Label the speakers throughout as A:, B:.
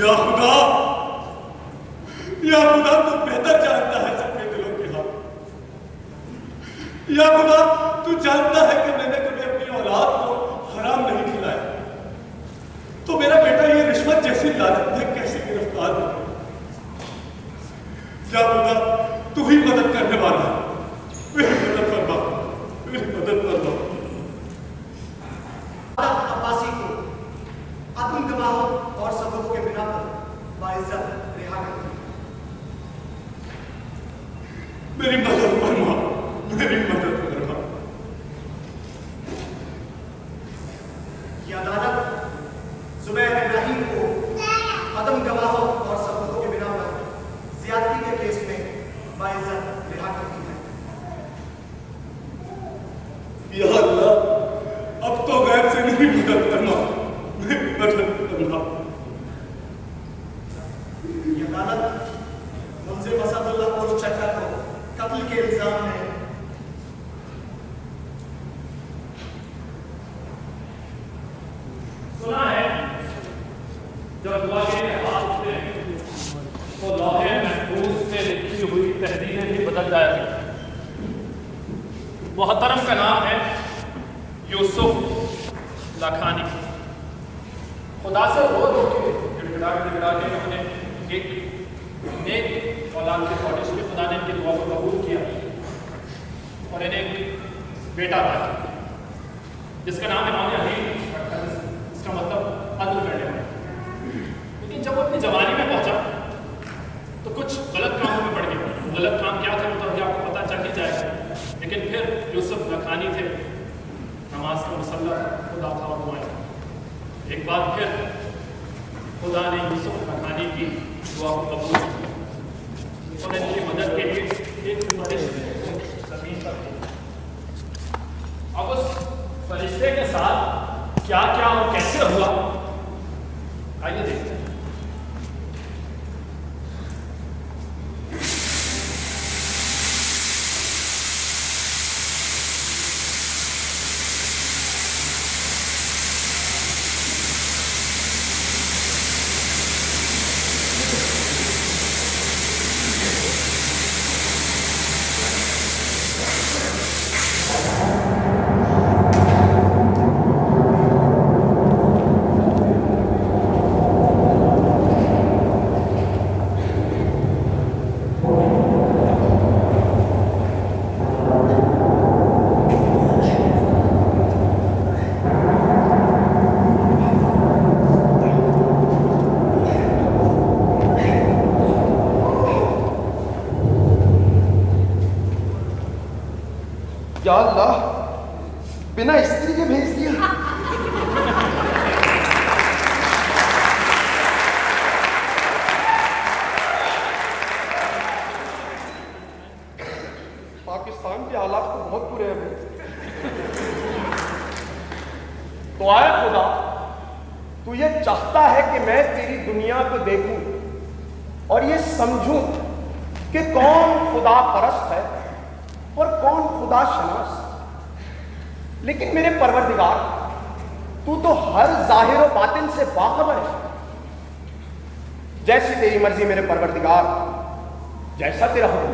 A: या खुदा, या खुदा तू बेहतर जानता है सबके दिलों के हाल। या खुदा तू जानता है कि मैंने कभी अपनी औलाद को हराम नहीं खिलाया, तो मेरा बेटा ये रिश्वत जैसी लानत में कैसे गिरफ्तार हो? या खुदा तू ही मदद करने वाला है, मेरी मदद फरमा, मेरी मदद फरमा।
B: अब्बासी को अदम गवाहों और सबूतों के बिना पर बाइज्जत रिहा कर दिया।
A: मेरी मदद फरमा, मेरी मदद फरमा।
B: यह अदालत जुबैर इब्राहिम को अदम गवाहों और सबूतों के बिना पर ज्यादती के केस में बाइज्जत रिहा करती है।
A: या अल्लाह, अब तो गैब से मेरी मदद करना, मेरी मदद करना।
B: यह अदालत मुंजिम असदुल्लाह उर्फ चक्का को कत्ल के इल्जाम में
C: सुना है जब वाक़े के हाथ में तो लौहे महफूज से लिखी हुई तहरीरें भी बदल जाएगी। मोहतरम का नाम है यूसुफ लखानी। खुदा से रो रो के गिड़गिड़ा के उन्हें एक नेक औलाद के ख्वाहिश में खुदा ने इनकी दुआ को कबूल किया और इन्हें एक बेटा पाया जिसका नाम इन्होंने अभी इसका मतलब अदल करने वाला। लेकिन जब वो अपनी जवानी में पहुंचा तो कुछ गलत कामों में पड़ गया। गलत काम क्या थे वो तो अभी आपको पता चल ही जाएगा। लेकिन फिर यूसुफ लखानी थे, नमाज का मुसल्ला खुदा था और वो आए। एक बार फिर खुदा ने यूसुफ लखानी की दुआ को कबूल किया और इनकी मदद के लिए एक जमीन पर अब उस फरिश्ते के साथ क्या क्या और कैसे हुआ, आइए देखते हैं।
D: या अल्लाह, बिना स्त्री के भेज दिया। पाकिस्तान के हालात तो बहुत बुरे हैं भाई। तो आए खुदा, तू ये चाहता है कि मैं तेरी दुनिया को देखूं और ये समझूं कि कौन खुदा परस्त है और कौन खुदा शनास। लेकिन मेरे परवरदिगार, तू तो हर जाहिर व बातिन से बाखबर है। जैसी तेरी मर्जी मेरे परवरदिगार, जैसा तेरा हुक्म।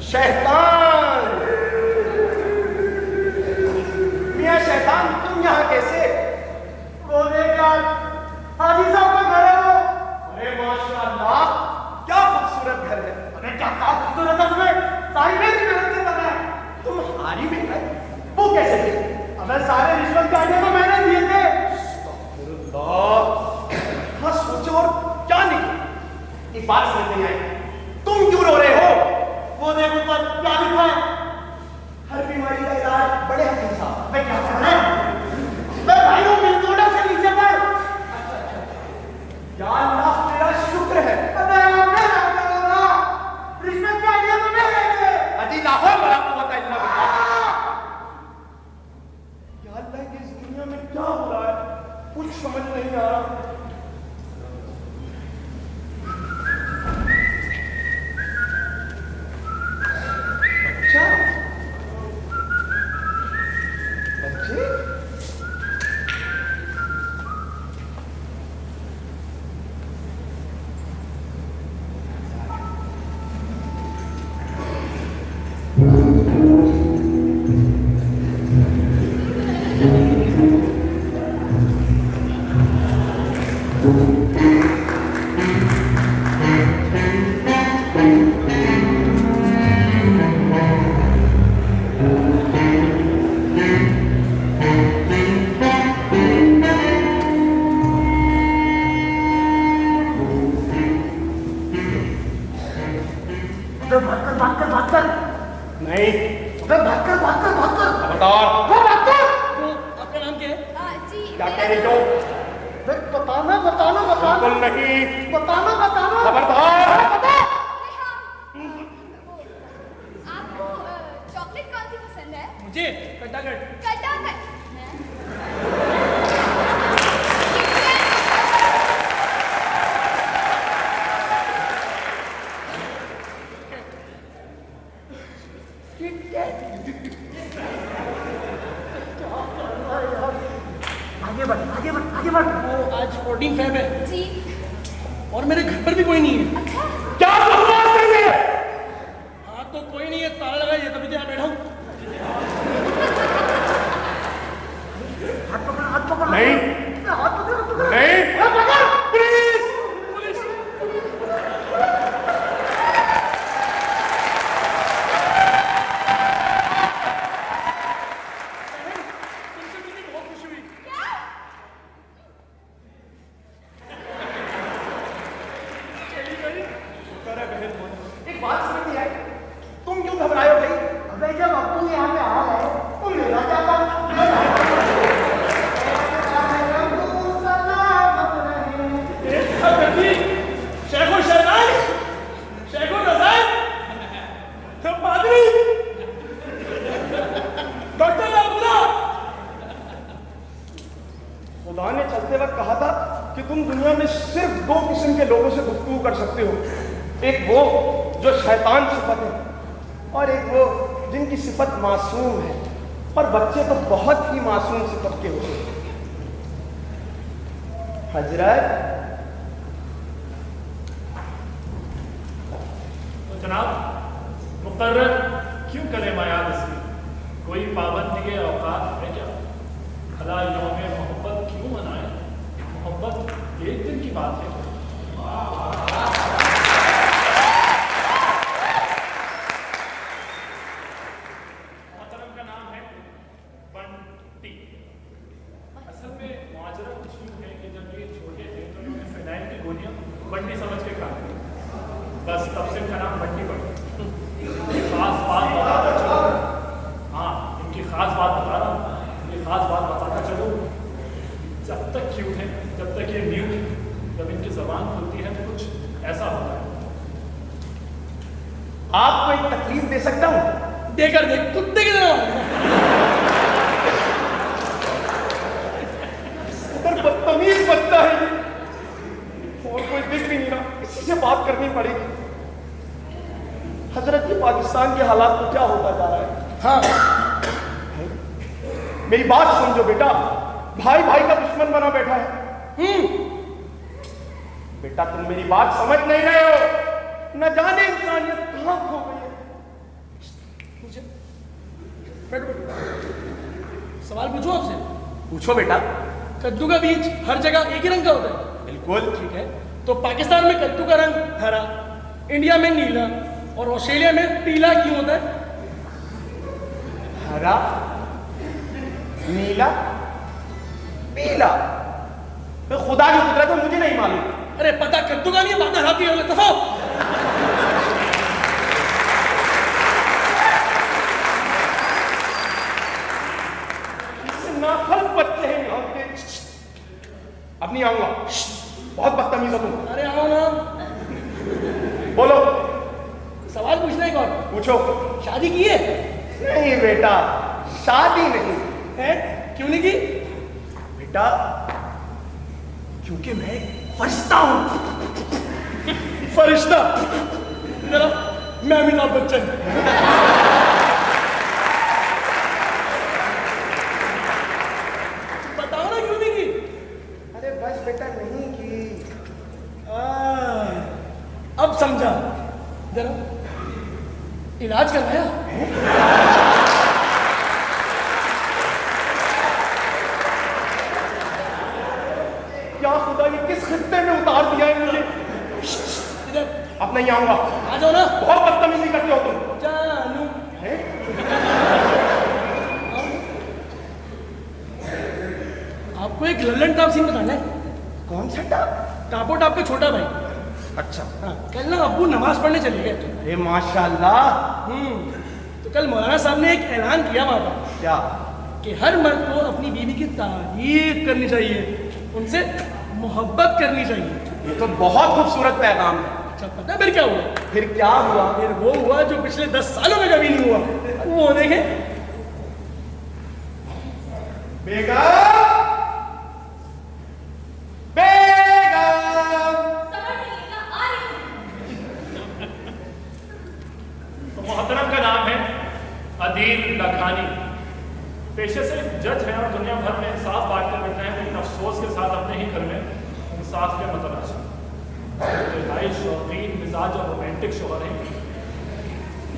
D: शैतान, मियां शैतान, तुम यहां कैसे? हाजी साहब का घर है वो। अरे माशाअल्लाह, क्या खूबसूरत घर है। अरे क्या खूबसूरत है उसमें, सारी मेरी मेहनत से बना है। तुम हारी में है, वो कैसे थे? अबे सारे रिश्वत चाहिए तो मैंने दिए थे। हाँ सोचो और क्या नहीं। एक बात समझ नहीं आई, तुम क्यों रो रहे हो? वो देखो पर क्या लिखा है? हर बीमारी का इलाज बड़े हकीम साहब। मैं क्या कर रहा हूं? भाई वो मिलतोड़ा से नीचे पर। या अल्लाह, तेरा शुक्र है। रिश्वत चाहिए तो मैं लेंगे। अजी लाहौर बड़ा कुव्वत इल्ला बिल्लाह। या अल्लाह, इस दुनिया में क्या हो रहा है कुछ समझ नहीं आ रहा। नहीं।
B: अबे भाग कर
D: खबरदार।
C: तो आपका नाम क्या है?
E: जी
D: क्या कह रही हो?
B: बताना
D: बिल्कुल नहीं।
B: बताना
D: खबरदार।
E: आपको चॉकलेट कौन सी पसंद है?
C: मुझे कटाकट।
E: कटाकट।
B: आगे बढ़।
C: वो आज 14 फेब है
E: जी
C: और मेरे घर पर भी कोई नहीं है।
E: अच्छा
D: क्या बकवास कर रही है?
C: हाँ तो कोई नहीं है, ताला लगाइए, तभी तो यहाँ बैठा हूँ।
B: हाथ पकड़
D: नहीं नहीं प्लीज।
C: पुलिस! तुमसे मिलके बहुत खुशी हुई। चली गई।
D: शुक्र है बहन। एक बात समझ नहीं आई, तुम क्यों घबराए हो भाई?
B: अबे जब अब्बू यहाँ पे आ गए तो मेरा क्या काम?
C: शेखो शहनाज, शेखो नजर, पादरी, डॉक्टर अब्दुल्ला।
D: खुदा ने चलते वक्त कहा था कि तुम दुनिया में सिर्फ 2 किस्म के लोगों से गुफ्तगू कर सकते हो। एक वो जो शैतान सिफत है और एक वो जिनकी सिफत मासूम है। और बच्चे तो बहुत ही मासूम सिफत के होते हैं। हजरत
F: तो जनाब मुकर्रर क्यों करें मायाद इसकी? कोई पाबंदी के औकात है क्या? भला यौम मोहब्बत क्यों मनाएं? मोहब्बत एक दिन की बात है। मोहतरम का नाम है बंटी। असल में मुआजरा कुछ यूँ है कि जब ये छोटे थे तो इन्होंने फिनाइल की गोलियाँ बंटी समझ के खा ली। बस तब से इनका नाम बंटी पड़ा। खास बात बताता चलो। हाँ, इनकी खास बात बता रहा हूँ। ये खास बात बताता चलो। जब तक क्यूट है, जब तक ये न्यू, जब इनकी जबान खुलती है तो कुछ ऐसा होता है।
D: आपको एक तकलीफ दे सकता हूँ?
C: देकर देख, कुत्ते की तरह।
D: उधर बदतमीज बच्चा है ये। और कोई दिख भी नहीं रहा, इसी से बात करनी पड़ेगी। हजरत ये पाकिस्तान के हालात में क्या होता जा रहा है?
C: हाँ,
D: मेरी बात समझो बेटा, भाई भाई का दुश्मन बना बैठा है। बेटा तुम मेरी बात समझ नहीं रहे हो। न जाने इंसानियत कहाँ खो गई है।
C: मुझे बैठो। सवाल पूछूं आपसे?
D: पूछो बेटा।
C: कद्दू का बीज हर जगह एक ही रंग का होता है?
D: बिल्कुल
C: ठीक है, तो पाकिस्तान में कद्दू का रंग हरा, इंडिया में नीला और ऑस्ट्रेलिया में पीला क्यों होता है?
D: हरा, नीला, पीला। तो खुदा की कुदरत है, मुझे नहीं मालूम।
C: अरे पता कद्दू का नहीं है, बात हाथी हो दफा।
D: नाफल बच्चे हैं यहाँ के। अब नहीं आऊंगा, बहुत बदतमीज हो तुम।
C: अरे आओ ना,
D: बोलो।
C: सवाल पूछना है कौन?
D: पूछो।
C: शादी की है?
D: नहीं बेटा, शादी नहीं
C: है? क्यों नहीं की?
D: बेटा क्योंकि मैं फरिश्ता हूं।
C: फरिश्ता? जरा मैं अमिताभ बच्चन। बताओ ना क्यों नहीं की?
D: अरे बस बेटा नहीं की।
C: अब समझा। जरा इलाज करवाया?
D: क्या खुदा ये किस खित्ते में उतार दिया है मुझे?
C: इधर
D: अब नहीं आऊंगा।
C: आ जाओ ना।
D: बहुत बदतमीजी करते हो तुम।
C: जानू
D: हैं?
C: आपको एक लल्लन टॉप सीन बताना है।
D: कौन सा टाप?
C: टापो टाप का छोटा भाई।
D: अच्छा।
C: हाँ, कल ना अब्बू नमाज पढ़ने चले गए।
D: अरे माशाल्लाह।
G: तो कल मौलाना साहब ने एक ऐलान किया वहाँ पर
D: क्या?
G: कि हर मर्द को अपनी बीवी की तारीफ करनी चाहिए, उनसे मोहब्बत करनी चाहिए।
D: ये तो बहुत खूबसूरत पैगाम है।
G: अच्छा पता है फिर क्या हुआ?
D: फिर क्या हुआ?
G: फिर वो हुआ जो पिछले 10 सालों में कभी नहीं हुआ। वो देखें।
D: बेगम, बेगम।
F: तो मोहतरम का नाम है अदील लखानी, पेशे से जज हैं और दुनिया भर में इंसाफ बांटते बैठे हैं, लेकिन अफसोस के साथ अपने ही घर में इंसाफ के मतलाशी रिहाई शौकीन मिजाज और रोमांटिक शोहर हैं।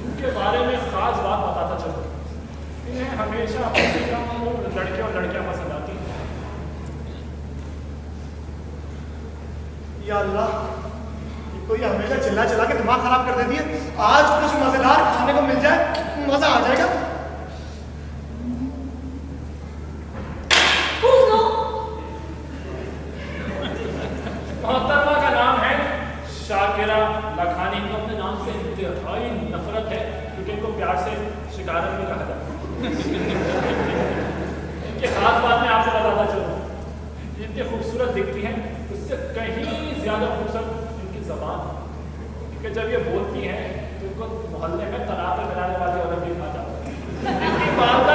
F: उनके बारे में खास बात बताता चलूँ, इन्हें हमेशा अपने लड़के और लड़कियां पसंद आती हैं।
B: या अल्लाह, ये कोई हमेशा चिल्ला चिल्ला के दिमाग खराब कर देती है। आज कुछ मजेदार खाने को मिल जाए, मजा आ जाएगा।
F: मोहतरमा का नाम है शाकिरा लखानी। को अपने नाम से इंतहाई नफरत है, क्योंकि इनको प्यार से शिकारत भी कहा जाता है। इनके खास बात मैं आपको बताता चलूँ, जितनी खूबसूरत दिखती हैं उससे कहीं ज्यादा खूबसूरत इनकी जबान, क्योंकि जब ये बोलती हैं तो इनको मोहल्ले में तनाव बनाने वाली औरत भी कहा जाता है। इनकी वालदा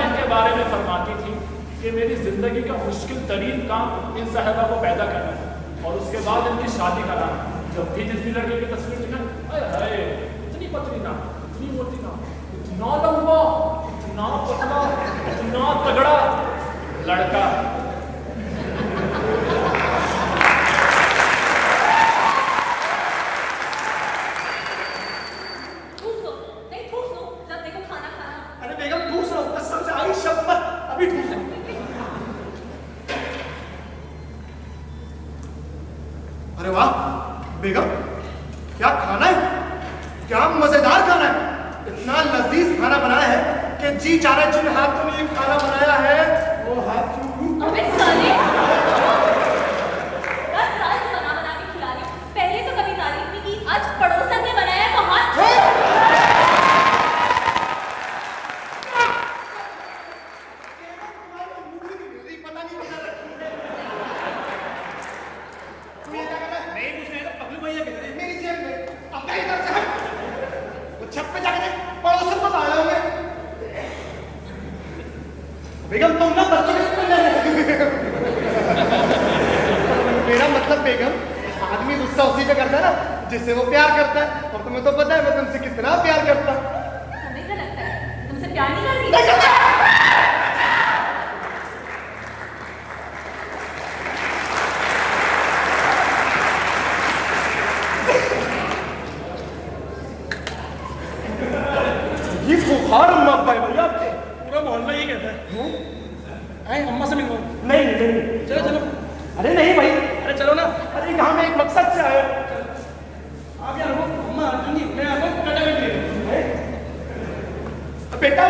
F: इनके बारे में फरमाती थी कि मेरी जिंदगी का मुश्किल तरीन काम इन साहिबा को पैदा करना है, और उसके बाद इनकी शादी कराना। जब भी जिस भी लड़के की तस्वीर दिखाए, अरे इतनी पतली ना, इतनी मोटी ना, इतना लंबा, इतना पतला, इतना तगड़ा लड़का।
B: अरे बेगम ठूस रहा हूँ, कसम से आई शपथ, अभी ठूस रहा हूँ। अरे वाह बेगम, क्या खाना है, क्या मजेदार खाना है। इतना लजीज खाना बनाया है कि जी चाह रहा है जिन हाथों ने ये खाना बनाया है वो हाथ छू।
E: अबे साले, 10 साल से बना के खिला रही हूँ। पहले तो कभी तारीफ नहीं की, आज पड़ोसन ने बनाया है तो हाथ
B: बेगम तुम ना बच्चों मेरा मतलब बेगम, आदमी गुस्सा उसी पे करता है ना जिससे वो प्यार करता है, और तुम्हें तो पता है मैं तुमसे कितना प्यार करता हूँ।
E: हमें क्या लगता है तुमसे प्यार नहीं कर रही?
D: ये बुखार मत भाई भैया आपके।
G: पूरा मोहल्ला ये कहता है। आए अम्मा से मिलवाओ।
D: नहीं नहीं नहीं,
G: चलो चलो।
D: अरे नहीं भाई,
G: अरे चलो ना।
D: अरे यहाँ मैं एक मकसद से आया।
G: आप यार वो अम्मा अर्जुन जी, मैं आपको कटा के लिए
D: बेटा,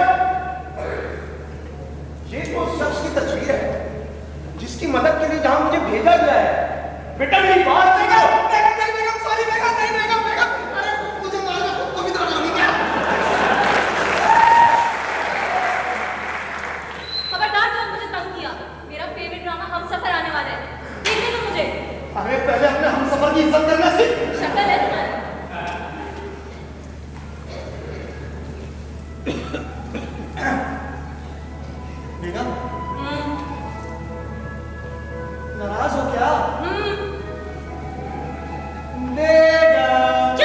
D: ये तो शख्स की तस्वीर है जिसकी मदद के लिए जहां मुझे भेजा गया है। बेटा मेरी बात नहीं कर।
B: सॉरी बेगम, नहीं बेगम, बेगम, अरे मुझे मारना खुद को भी तो नहीं क्या।
E: खबरदार जो मुझे तंग किया। मेरा फेवरेट ड्रामा हम सफर आने वाला है, देखने दो मुझे।
B: अरे पहले अपने हम सफर की इज्जत करना सीख।
E: शक्ल है तुम्हारी।
B: बेगम नाराज हो क्या? बेगम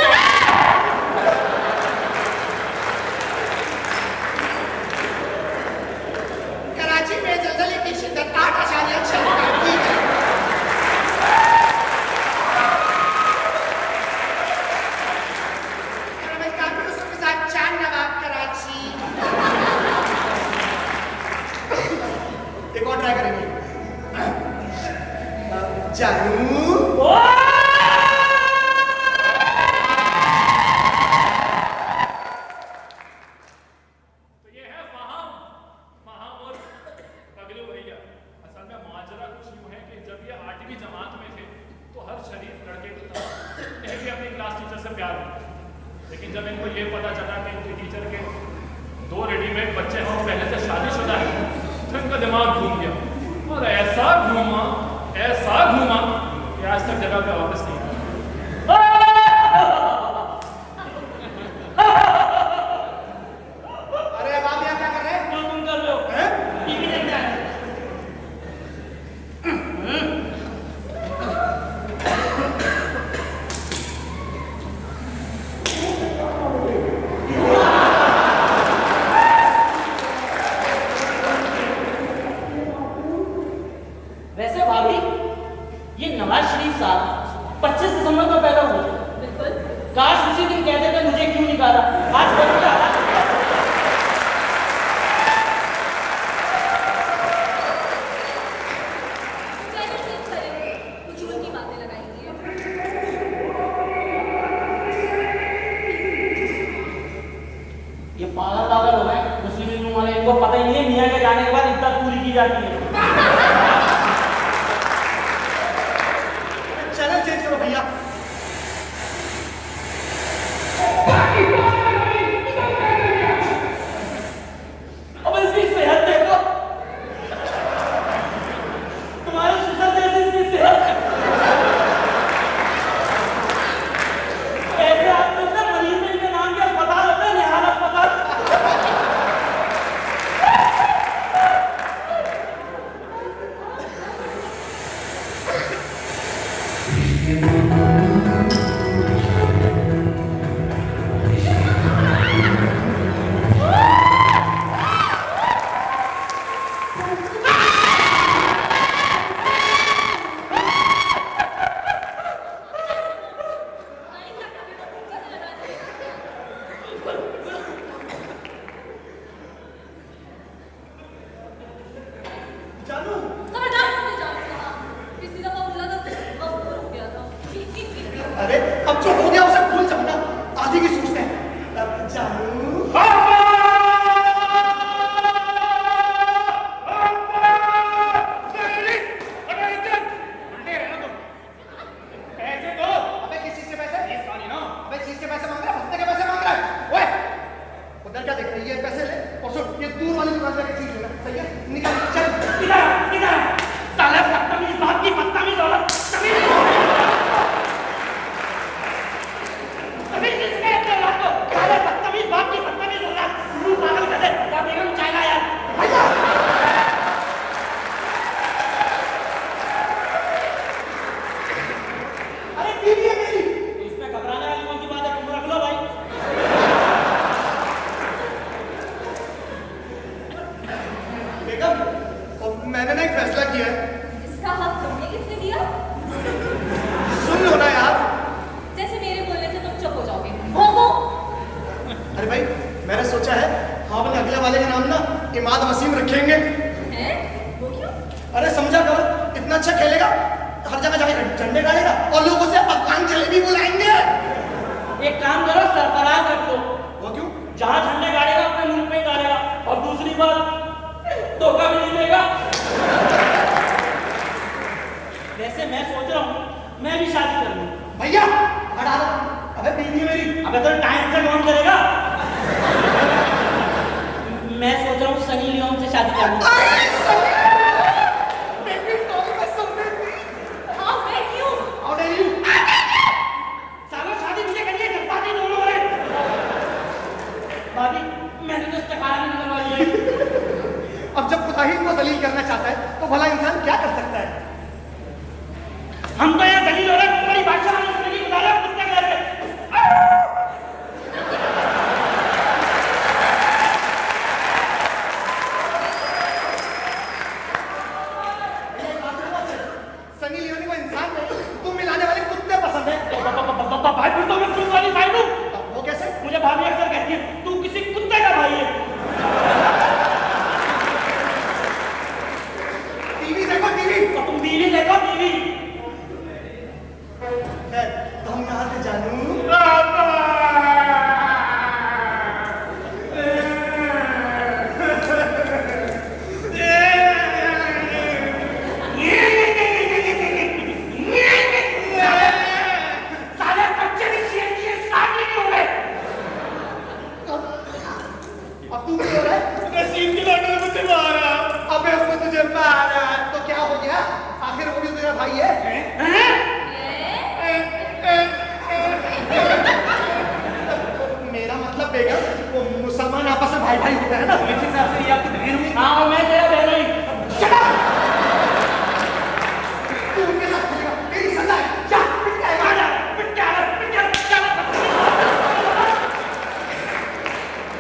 B: कराची में जल्जले की शिद्दत 8.6 की है। एक और ट्राई करेंगे। जानू
F: तो ये है फहाम और पगलू भैया। असल में माजरा कुछ यूं है कि जब ये 8वीं जमात में थे तो हर शरीफ लड़के की तरह इन्हें भी अपनी क्लास टीचर से प्यार हुआ। लेकिन जब इनको ये पता चला कि इनके टीचर के 2 रेडीमेड बच्चे हैं और पहले से शादीशुदा है, तो इनका दिमाग घूम गया और ऐसा घूमा कि आज तक जगह पे वापस नहीं आया।
B: अरे अब आप यहाँ क्या कर रहे हैं?
G: जो तुम कर रहे हो
B: हैं?
G: टीवी देख रहे हैं। वैसे भाभी, ये नवाज शरीफ साहब 25 दिसंबर को पैदा हुए।
E: बिल्कुल।
G: काश उसी दिन कहते थे मुझे क्यों निकाला। आज बहुत ज्यादा
E: चैनल चेंज करेंगे, कुछ उनकी बातें लगाएंगे।
G: ये पागल पागल हो गए मुस्लिम हिंदू वाले, इनको पता ही नहीं है मियाँ के जाने के बाद इज्जत पूरी की जाती है।
B: चैनल चेंज करो भैया।
G: अब इसकी सेहत देखो, तुम्हारी शुगर जैसी इसकी सेहत। ऐसे आप लोग ना मरीज में इनके नाम के अस्पताल होते हैं, निहाल अस्पताल।
B: जानू,
E: खबरदार मत जाओ। किसी दफा बोला था तो मजबूर हो गया था।
B: अरे अब जो हो गया उसे भूल जाओ ना, आगे की सोचते हैं। अब जानू,
F: पैसे दो।
B: अबे किस चीज के पैसे? अबे चीज के पैसे मांग रहा है, भत्ते के पैसे मांग रहा है। ओए, उधर क्या देख रही है? ये पैसे ले और सुन, ये दूर वाली दुकान से चीज लेना, सही है? निकाल, चल।
G: इधर साले बदतमीज बाप की बदतमीज औरत। अभी किसने अपने बाप को साले बदतमीज बाप की बदतमीज औरत तू पागल कर दे। क्या बेगम चाय ला यार।
B: अरे बीवी है मेरी।
G: इसमें घबराने वाली कौन सी बात है? तुम रख लो भाई।
B: बेगम, और मैंने ना एक फैसला किया है।
E: इसका हक तुमने किसने दिया?
B: सुन लो ना यार।
E: जैसे मेरे बोलने से तुम चुप हो जाओगे। हो।
B: अरे भाई, मैंने सोचा है हम अपने अगले वाले का नाम ना इमाद वसीम रखेंगे।
E: हैं? वो क्यों?
B: अरे समझा करो, इतना अच्छा खेलेगा, हर जगह जाके झंडे गाड़ेगा और लोगों से अफगान जलेबी बुलाएंगे।
G: एक काम करो, सरफराज रख लो।
B: वो क्यों?
G: जहाँ झंडे गाड़ेगा अपने मुल्क में ही गाड़ेगा। और दूसरी बात, धोखा भी नहीं देगा। वैसे मैं सोच रहा हूँ मैं भी शादी कर लूँ।
B: भैया हटा दो। अबे बीवी है मेरी।
G: अबे तो टाइम से कौन करेगा? मैं सोच रहा हूँ सनी लियोन से शादी कर लूँ।
E: हाँ, मैं क्यों?
B: How dare you?
G: सालों शादी मुझे करिए, जज्बाती दोनों है। भाभी, मैंने तो इस्तेखारा नहीं निकलवा लिया।
B: अब जब खुदा ही इनको जलील करना चाहता है तो भला इंसान क्या कर सकता है?
G: हम तो यहाँ दलील हो रहे हैं, तुम्हारी भाषा में जिंदगी गुजारे हो कुत्ते के जैसे।
B: सनी लियोनी को इंसान नहीं, तुम मिलाने वाले कुत्ते पसंद है।
G: भाई फिर तो मैं फुल वाली भाई हूँ।
B: वो कैसे?
G: मुझे भाभी अक्सर कहती है तू किसी कुत्ते का भाई है।
B: टीवी देखो, टीवी।
G: तो तुम बीवी देखो बीवी।
B: खैर, तो हम यहाँ से जानू।
G: साले बच्चे भी शेर की स्टार्ट नहीं हो गए।
B: बेगम, वो मुसलमान आपस में भाई भाई होते हैं ना।
G: इस हिसाब से ये आपकी बहन हुई? हाँ, मैं तेरा बहन हुई।
B: तू उनके साथ खेलेगा, तेरी सजा है। जा, पिट के आ जा, पिट के आ जा, पिट के आ जा।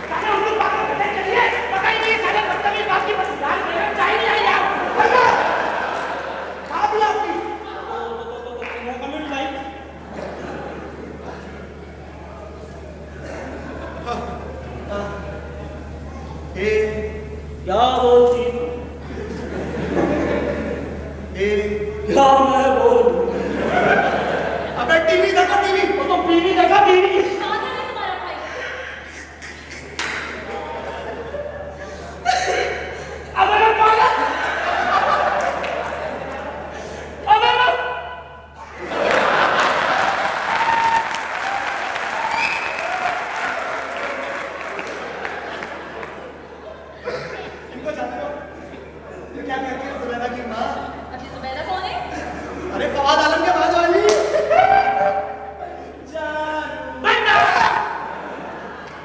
G: साले उनको बात करने चलिए, पता ही नहीं साले बदतमीज बात की बस जान नहीं चाहिए नहीं यार।
B: कहाँ भी आपकी?
G: नो कमेंट भाई।
B: ए
G: क्या बोलती?
B: ए
G: क्या मैं बोलूं?
B: अबे टीवी देखो, टीवी।
G: वो तो टीवी देखा टीवी।
E: पागल है तुम्हारा भाई।
G: अबे मैं पागल। अबे मैं
B: इनको जानते हो? ये क्या कहती है जुबैदा की माँ?
E: अभी जुबैदा कौन है?
B: अरे फवाद आलम के बाद वाली।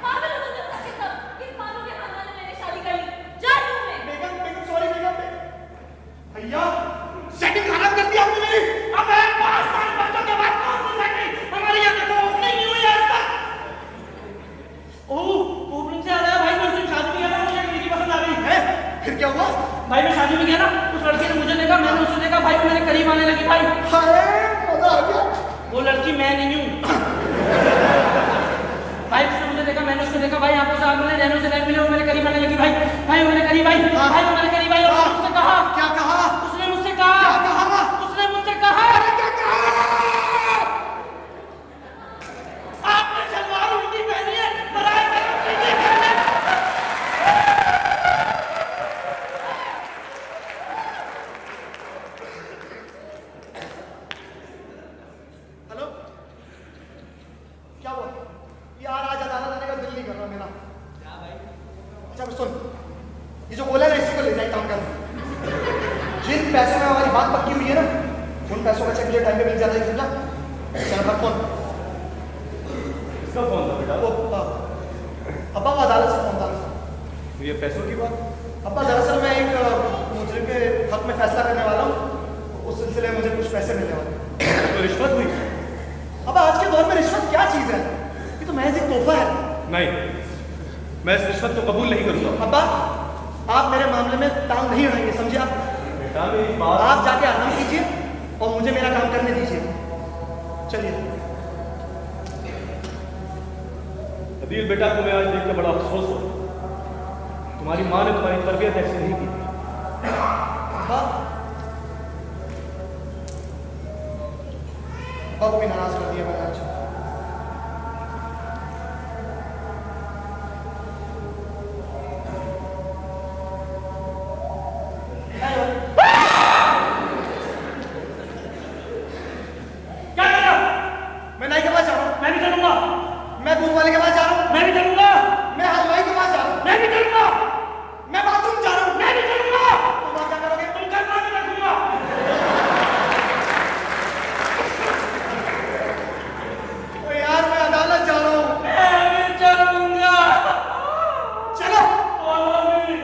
E: पागल हो तुम सबके सब। किस मानों के खानदान में मैंने शादी कर ली? जा रही हूँ मैं।
B: बेगम, बेगम, सॉरी बेगम। भैया, सेटिंग खराब कर दी आपने मेरी।
G: अबे 5 साल बच्चों के बाद कौन सी सेटिंग? हमारे यहाँ देखो ओपनिंग नहीं हुई आज तक। ओह, ओपनिंग से आ रहा है भाई, मैं उससे शादी में गया था, मुझे लड़की पसंद आ गई है।
B: फिर क्या हुआ?
G: भाई मैं शादी में गया ना, उस लड़की ने मुझे देखा, मैंने उसे देखा, भाई वो मेरे करीब आने लगी भाई।
B: हाय, मजा आ गया।
G: वो लड़की मैं नहीं हूँ। भाई उसने मुझे देखा, मैंने उसको देखा, भाई आंखों से आंख मिले, नैनों से नैन मिले, वो मेरे करीब आने लगी भाई। भाई वो मेरे करीब आई, भाई वो मेरे करीब आई और उसने मुझसे कहा।
B: क्या कहा?
G: उसने मुझसे कहा।
B: क्या कहा?
G: उसने मुझसे कहा।
B: क्या कहा?
G: आपने सलवार उल्टी पहनी है, बराए करम सीधी पहने।
B: हेलो, क्या हुआ? यार आज अदालत आने का दिल नहीं कर रहा मेरा। क्या भाई? अच्छा बस सुन, ये जो बोला है ना, इसी को ले जाए काम कर। जिन पैसों में हमारी बात पक्की हुई है ना, उन पैसों का चेक मुझे टाइम पे मिल जाता है। समझा? चल रख फोन।
D: इसका फोन था बेटा।
B: वो अब्बा, वो अदालत से फोन था।
D: तो ये पैसों की बात?
B: अब्बा दरअसल मैं एक मुजरिम के हक में फैसला करने वाला हूँ। उस सिलसिले में मुझे कुछ पैसे मिलने वाले हैं।
D: तो रिश्वत हुई?
B: अब आज के दौर में रिश्वत क्या चीज़ है? ये तो महज एक तोहफा है।
D: नहीं, मैं इस रिश्वत को कबूल नहीं करूंगा।
B: अब्बा, आप मेरे मामले में टांग नहीं अड़ाएंगे, समझे आप?
D: बेटा मेरी बात।
B: आप जाके आराम कीजिए और मुझे मेरा काम करने दीजिए। चलिए।
D: अदील बेटा, तुम्हें आज देख के बड़ा अफसोस हो। तुम्हारी माँ ने तुम्हारी तरबियत ऐसे नहीं की।
B: अब्बा, अब्बा को भी नाराज कर दिया मैंने आज।
G: क्या कर रहा?
B: मैं नाई के पास जा रहा हूँ।
G: मैं भी चलूंगा।
B: मैं दूध वाले के पास जा रहा हूँ।
G: मैं भी चलूंगा।
B: मैं हलवाई के पास जा रहा हूँ।
G: मैं भी चलूंगा।
B: मैं बाथरूम जा रहा हूँ।
G: मैं भी चलूंगा।
B: तुम आप क्या करोगे?
G: तुम करना भी रखूंगा।
B: ओ यार, मैं अदालत जा रहा हूँ।
G: मैं भी चलूंगा।
B: चलो।
G: बोलो भी।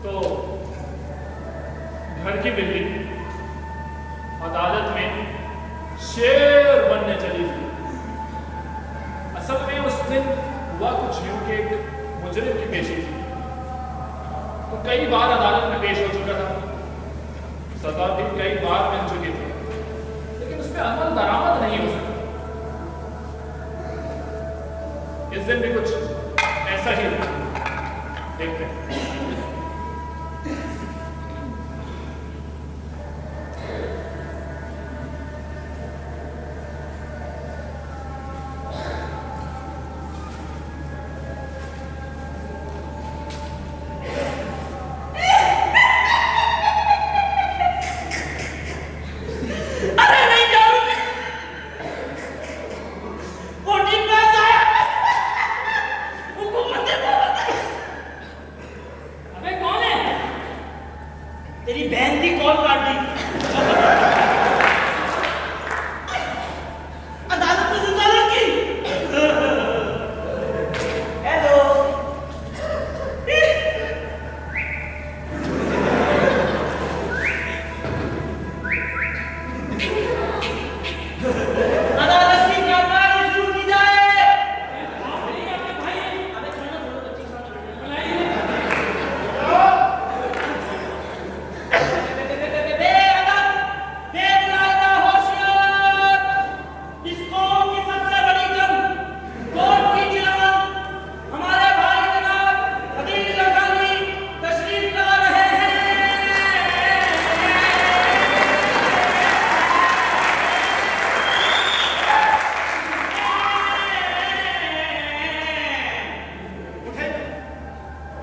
F: तो घर की बिल्ली अदालत में शेर बनने चली थी। असल में उस दिन हुआ कुछ यूं कि एक मुजरिम की पेशी थी। तो कई बार अदालत में पेश हो चुका था, सजा भी कई बार मिल चुकी थी, लेकिन उस पर अमल दरामद नहीं हो सका। इस दिन भी कुछ ऐसा ही हुआ। देखते हैं।
G: अरे नहीं जाऊंगी। वोटिंग में आया। हुकूमत ने बोला।
F: अबे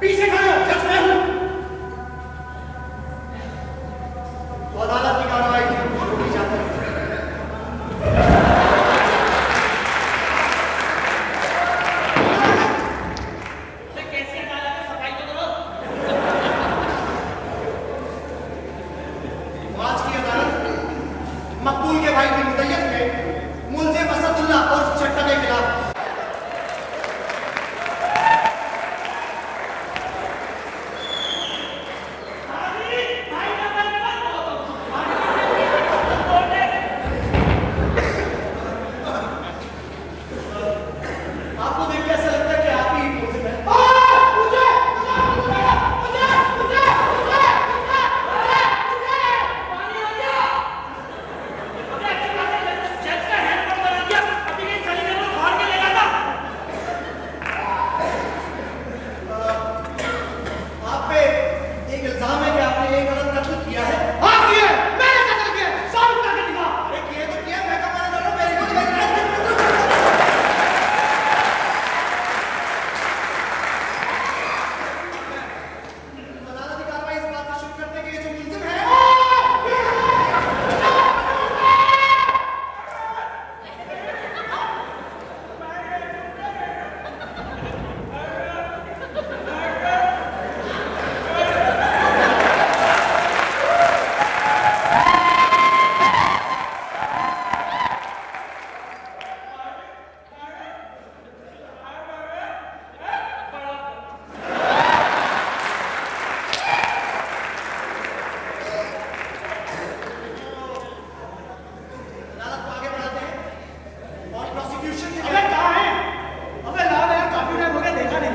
B: पीछे खड़े हो, जज मैं हूं। तो अदालत की कार्रवाई शुरू की जाती है।
G: कैसी अदालत है, सफाई तो करो।
B: आज की अदालत मकबूल के भाई की मुद्दत में मुलजिम असदुल्लाह और चट्टा के खिलाफ आपको देख के ऐसा लगता है कि आप ही मुलजिम हैं। आप पे एक इल्जाम है कि आपने एक गलत कत्ल किया है। हाँ किया है, मैंने कत्ल किया है, साबित करके दिखा। अरे किए तो किया, मैं कब मना कर रहा हूँ, मेरी कुछ अदालत की कार्रवाई इस बात से शुरू करते हैं कि ये जो मुलजिम है अदालत को आगे बढ़ाते हैं और प्रोसिक्यूशन से अबे कहाँ है? अबे ला यार, काफी टाइम हो गया, देखा नहीं।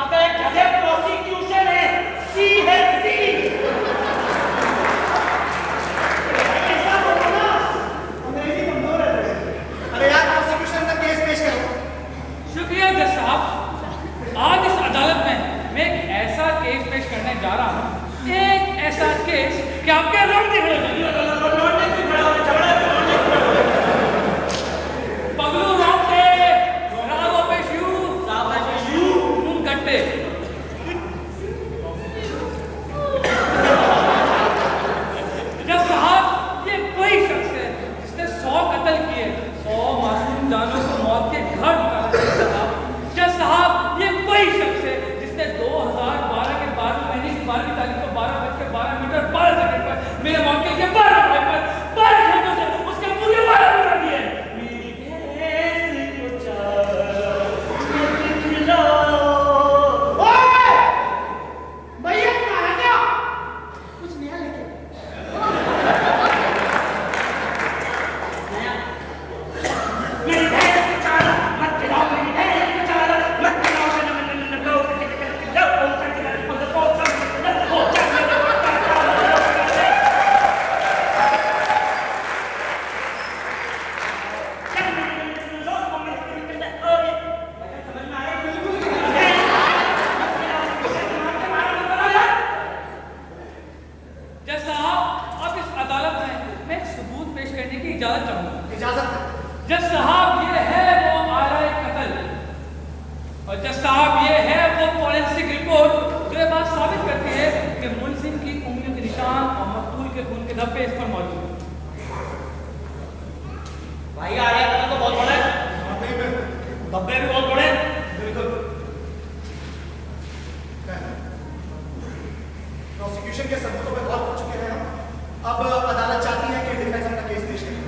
G: अबे गधे, प्रोसिक्यूशन है, सी है सी।
B: ऐसा बोलो ना, अंग्रेजी कमजोर है। अरे यार, प्रोसिक्यूशन का केस पेश करो।
C: शुक्रिया जज साहब। आज इस अदालत में मैं एक ऐसा केस पेश करने जा रहा हूँ, एक ऐसा केस कि आपके रोड दिख रहे पगलू रोटे रावो पे शू नून कट्टे। जज साहब, ये कोई शख्स है जिसने 100 कत्ल किए, 100 मासूम जानों को मौत के घर उतारा। जज साहब, ये कोई शख्स है जिसने 2012 के 12 महीने की 12वीं तारीख को 12:12 पर मेरे मौके के 12 घंटों से उसके पूरे 12 मिनट दिए।
B: भैया कहाँ है क्या? कुछ नया लेके।
G: मेरी भैंस को चारा मत खिलाओ, मेरी भैंस को चारा मत खिलाओ।
C: जज साहब, अब इस अदालत में मैं एक सबूत पेश करने की इजाजत चाहूंगा।
B: इजाजत है।
C: जज साहब, ये है वो आराए कत्ल, और जज साहब, ये है वो फॉरेंसिक रिपोर्ट जो ये बात साबित करती है कि मुलजिम की उंगलियों के निशान और मकतूल के खून के धब्बे इस पर मौजूद हैं।
G: भाई आ रहा है तो बहुत बड़ा है, धब्बे भी बहुत बड़े हैं।
B: बिल्कुल। प्रोसिक्यूशन के सबूतों पे गौर कर चुके हैं हम। अब अदालत चाहती है कि डिफेंस अपना केस पेश करे।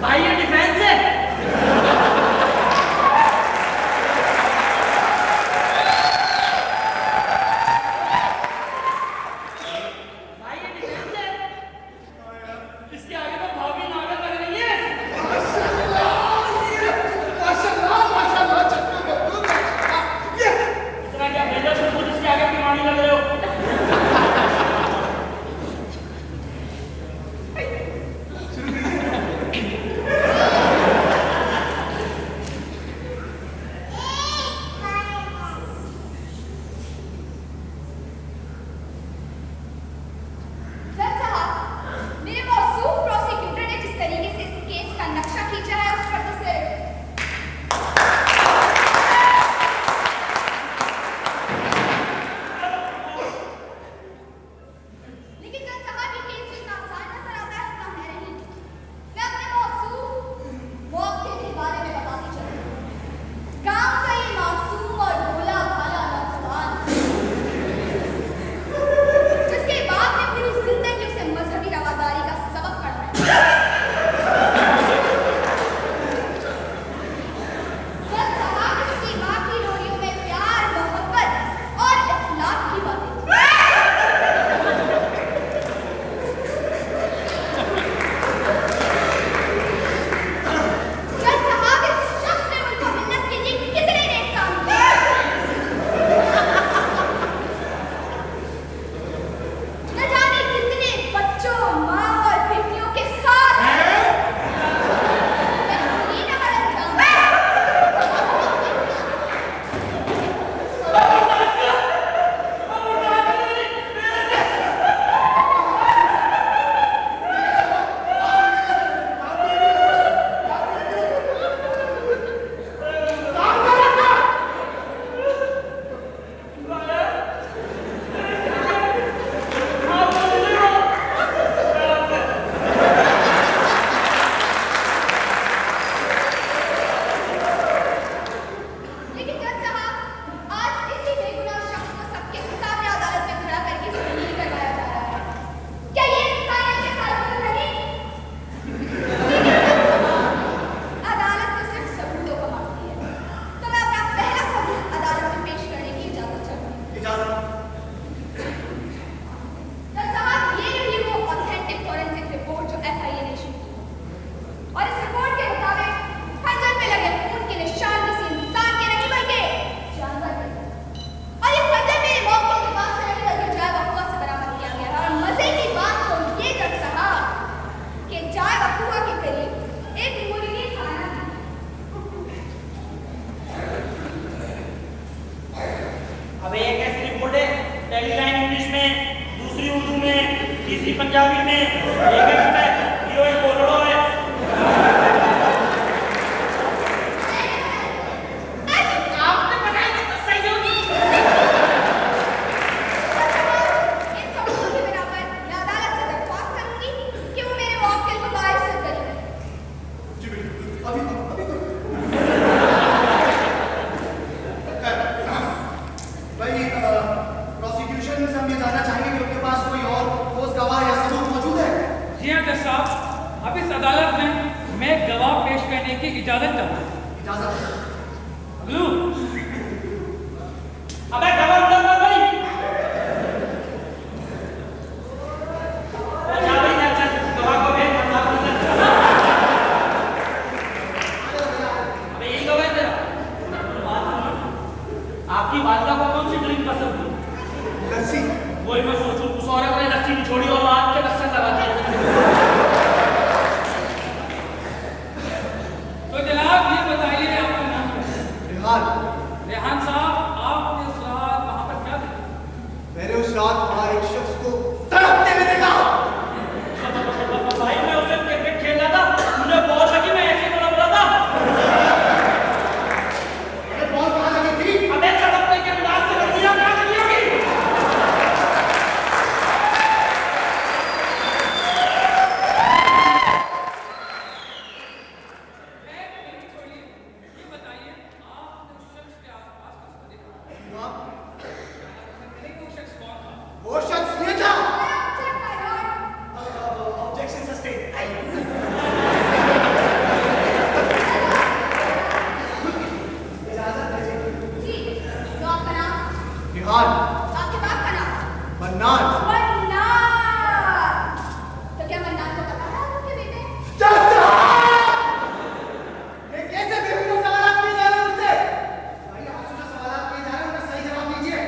G: भाई ये डिफेंस है। भाई ये डिफेंस है। एक है यो एक बोलड़ो है आपने बनाई तो सही होगी
E: इन सबूतों के बिना पर मैं अदालत से दरख्वास्त करूंगी कि वो मेरे वकील को बाइज्जत करें।
B: जी बिल्कुल अभी भाई प्रोसिक्यूशन से हम ये जानना चाहेंगे कि उनके पास कोई और ठोस गवाह या सबूत मौजूद है?
F: जी हाँ जज साहब, अब इस अदालत में मैं गवाह पेश करने की इजाजत चाहता हूँ।
B: इजाजत।
F: अगलू
G: अबे डबल डबल भाई जा भाई चल गवाह को भेज अबे यही गवाह है तेरा बात सुनो आपकी वालिदा को कौन सी ड्रिंक पसंद है?
B: लस्सी।
G: वही मैं सोचूं उस औरत ने लस्सी नहीं छोड़ी और आग के लस्सन लगा दिया
F: तो जनाब ये बताइए आपका नाम क्या है?
B: रेहान।
F: रेहान साहब, आपने उस रात वहाँ पर क्या देखा?
B: मैंने उस रात वहां एक शख्स को तड़पते हुए देखा।
G: भाई मैं उसे क्रिकेट खेल रहा था मुझे बॉल लगी मैं ऐसे बोला बोला था
B: अरे बॉल कहां लगी थी?
G: अबे तड़पने के अंदाज से लग दिया कहां लगी होगी
F: ये बताइए आपने उस शख्स के आसपास किसको देखा?
B: हाँ,
F: वो शख्स कौन था?
B: वो शख्स ये था।
E: Check my lord।
B: Objection sustain. इजाजत दीजिए।
E: जी, तो आपका नाम?
B: रेहान।
E: आपके बाप का नाम?
B: मन्नान।
E: मन्नान। तो क्या मन्नान को पता है आपके बेटे?
B: चाचा! ये कैसे बेवकूफ सवाल किए जा रहे हैं मुझसे? भाई आपसे जो सवाल किए जा रहे हैं उनका सही जवाब दीजिए।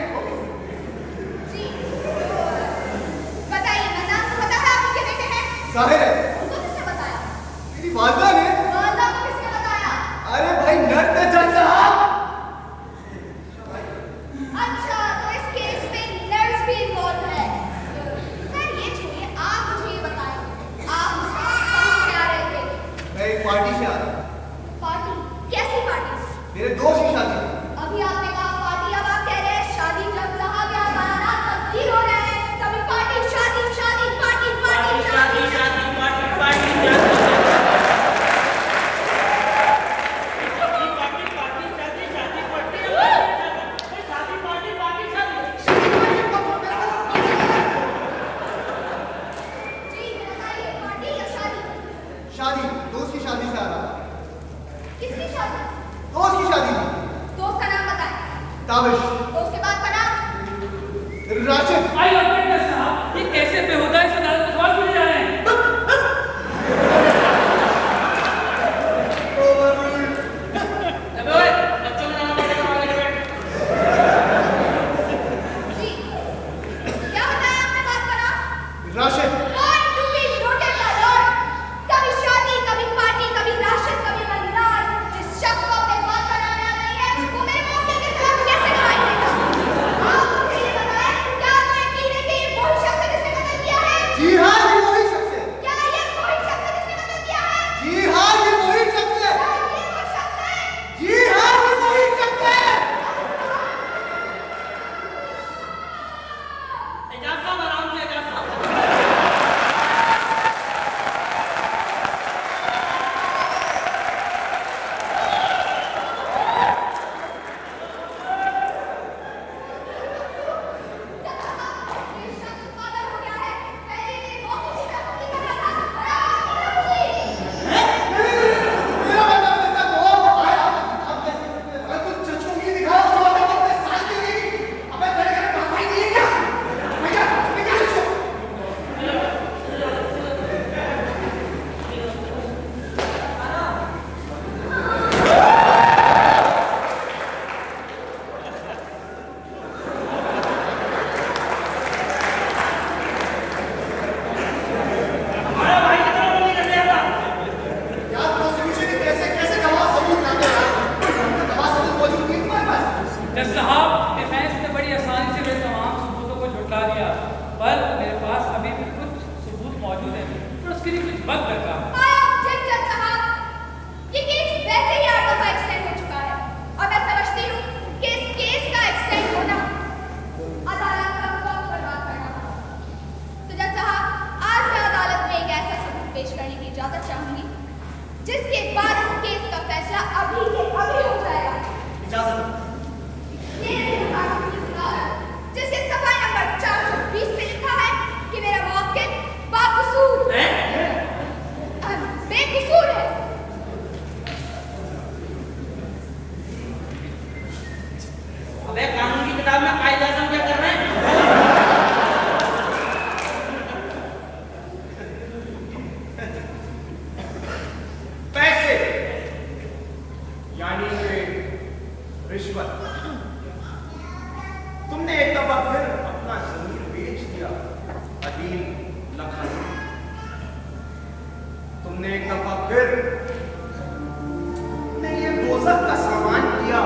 E: जी, बताइए मन्नान को पता है आपके बेटे हैं?
B: जाहिर है
E: उनको किसने बताया?
B: मेरी वालिदा ने।
E: वालिदा को किसने बताया?
B: अरे भाई नर पे जज साहब।
E: अच्छा, तो इस केस में नर्स भी इन्वॉल्व है। खैर ये छोड़िए, आप मुझे ये बताएं, आप उस वक्त कहाँ से आ रहे थे?
B: मैं एक पार्टी से आ रहा हूँ।
E: पार्टी? कैसी पार्टी?
B: मेरे दोस्त की शादी है।
E: अभी आपने कहा पार्टी, अब आप कह रहे हैं शादी। जब जहाँ भी आप बयानात तब्दील हो रहे हैं, कभी पार्टी शादी शादी पार्टी पार्टी
G: शादी शादी पार्टी पार्टी शादी पार्टी पार्टी शादी शादी पार्टी शादी पार्टी पार्टी शादी
E: जी बताइए, पार्टी या शादी?
B: शादी दोस्त की शादी से आ रहा हूँ।
E: किसकी शादी?
B: दोस्त की शादी।
E: दोस्त का नाम बताएं।
B: ताबिश।
E: दोस्त के बाद का नाम?
B: राशिद।
F: आई ऑब्जेक्टर साहब, ये कैसे बेहुदा इस अदालत में सवाल पूछे जा रहे हैं?
G: अबे ओए बच्चों का नाम लेके वाले के बैठ
E: जी, क्या बताया आपने बात का नाम?
B: Rashid.
E: Going to be noted my lord। कभी शादी, कभी पार्टी, कभी राशिद, कभी मन्नान। जिस शख्स को अपने बाप का नाम याद नहीं है, वो मेरे मौके के खिलाफ कैसे गवाही देगा? आप मुझे ये बताएं, क्या मैं पीने के
F: उसके लिए कुछ वक्त लगा।
E: जज साहब, ये केस वैसे ही 8 दफा एक्सटेंड हो चुका है और मैं समझती हूँ कि इस केस का एक्सटेंड होना अदालत का वक्त बर्बाद करना था। तो जज साहब, आज मैं अदालत में एक ऐसा सबूत पेश करने की इजाजत चाहूंगी जिसके बाद इस केस का फैसला अभी के अभी हो जाएगा।
B: इजाजत।
E: ये जिसके सफाई नंबर 420 पे लिखा है कि मेरा मौक़िफ़ बाकसूर बेकसूर है।
G: अबे कानून की किताब में कायदा आज़म क्या कर रहे हैं?
D: पैसे यानी कि रिश्वत। तुमने एक दफा फिर अपना जमीन बेच दिया अदील लखानी। तुमने एक दफा फिर ये दोज़ख का सामान किया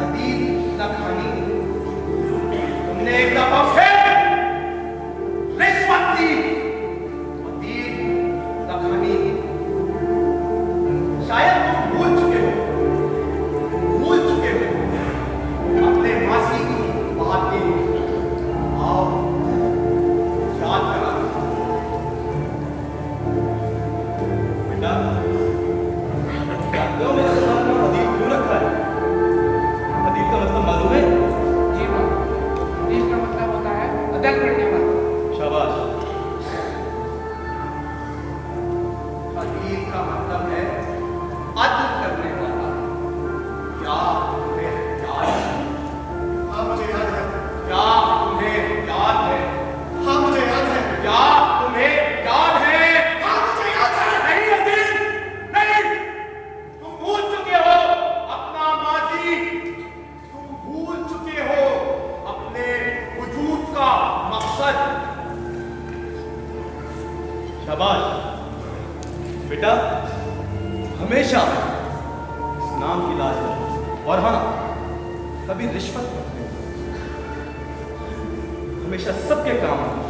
D: अदील लखानी। तुमने एक दफा फिर रिश्वत दी अदील लखानी। शायद तुम भूल चुके हो अपने मासी की बातें। आओ याद करा बेटा, जानते हो मेरा नाम अदील क्यों रखा है? अदील का मतलब मालूम है?
C: जी बाबा, इसका मतलब होता है अदल करने वाला।
D: शाबाश। अदील का मतलब है अदल करने वाला। क्या तुम्हें याद है?
B: हाँ मुझे याद है।
D: क्या तुम्हें याद है?
B: हाँ मुझे याद है।
D: क्या तुम्हें याद है?
B: हाँ मुझे याद है।
D: नहीं अदील, नहीं। तुम भूल चुके हो अपना माजी। तुम भूल चुके हो अपने वजूद का मकसद। शाबाश बेटा, हमेशा इस नाम की लाज रखो। और हाँ, कभी रिश्वत मत दो। हमेशा सबके काम आना।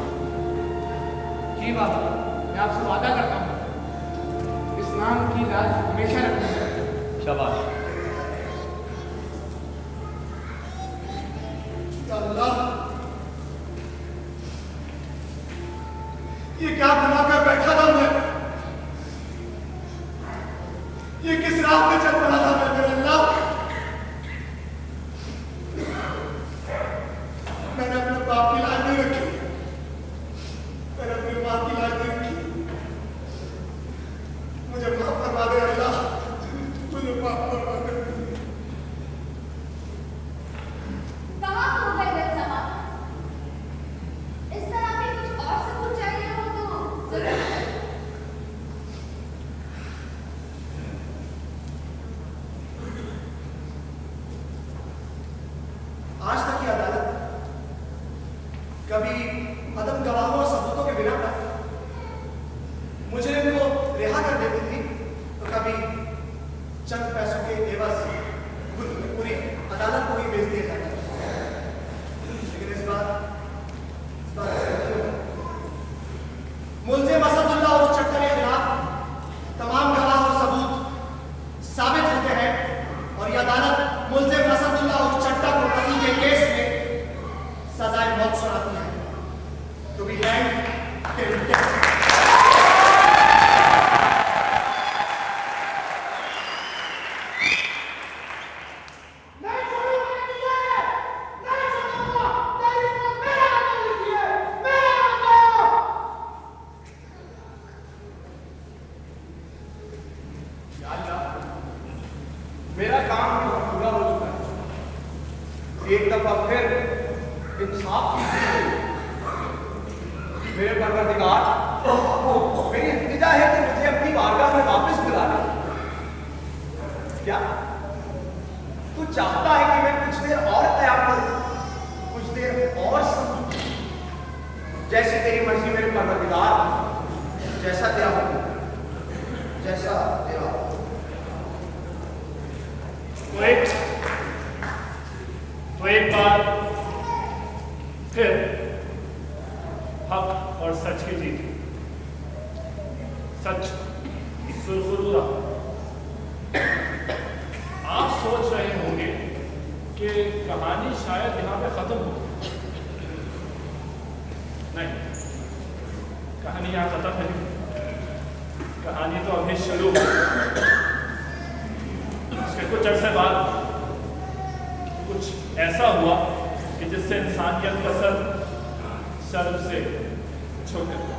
C: जी बाबा, मैं आपसे वादा करता हूँ इस नाम की लाज हमेशा रखूंगा।
D: शाबाश।
B: या अल्लाह, ये क्या गुनाह कर बैठा था मैं? ये किस राह पे चल पड़ा था मैं? मेरे अल्लाह, मैंने अपने बाप की लाज नहीं रखी, मैंने अपनी माँ की लाज नहीं रखी। मुझे माफ करवा दे अल्लाह, मुझे माफ करवा दे।
E: कहाँ खो गए जज साहब? इस तरह के कुछ और सबूत चाहिए हो तो जरूर बताइए।
B: आज तक की अदालत कभी अदम गवाहों और सबूतों के बिना पर मुजरिम को रिहा कर देती थी, तो कभी चंद पैसों के एवज पूरी अदालत को ही बेच दिया जाता था। लेकिन इस बार ऐसा नहीं हुआ। मुल्जिम असदुल्लाह और चट्टा के खिलाफ तमाम गवाह और सबूत साबित होते हैं और यह अदालत मुल्जिम असदुल्लाह और चट्टा को कत्ल के केस में सजाए मौत सुनाती है। To be hanged till death.
D: मेरा काम तो पूरा हो चुका है। एक दफा फिर इंसाफ कीजिए। मेरे परवरदिगार, मेरी इल्तिजा है कि मुझे अपनी बारगाह में वापस बुला ले। क्या तू चाहता है कि मैं कुछ देर और क़याम करूं, कुछ देर और समझूं? जैसी तेरी मर्जी मेरे परवरदिगार, जैसा तेरा हुक्म, जैसा तेरा हुक्म।
F: तो एक बार फिर हक और सच की जीत। सच सुरखुरा। आप सोच रहे होंगे कि कहानी शायद यहाँ पे खत्म हो। नहीं, कहानी यहाँ खत्म नहीं, कहानी तो अभी शुरू है। इसके कुछ अरसे बाद कुछ ऐसा हुआ कि जिससे इंसानियत का सर शर्म से झुक गया।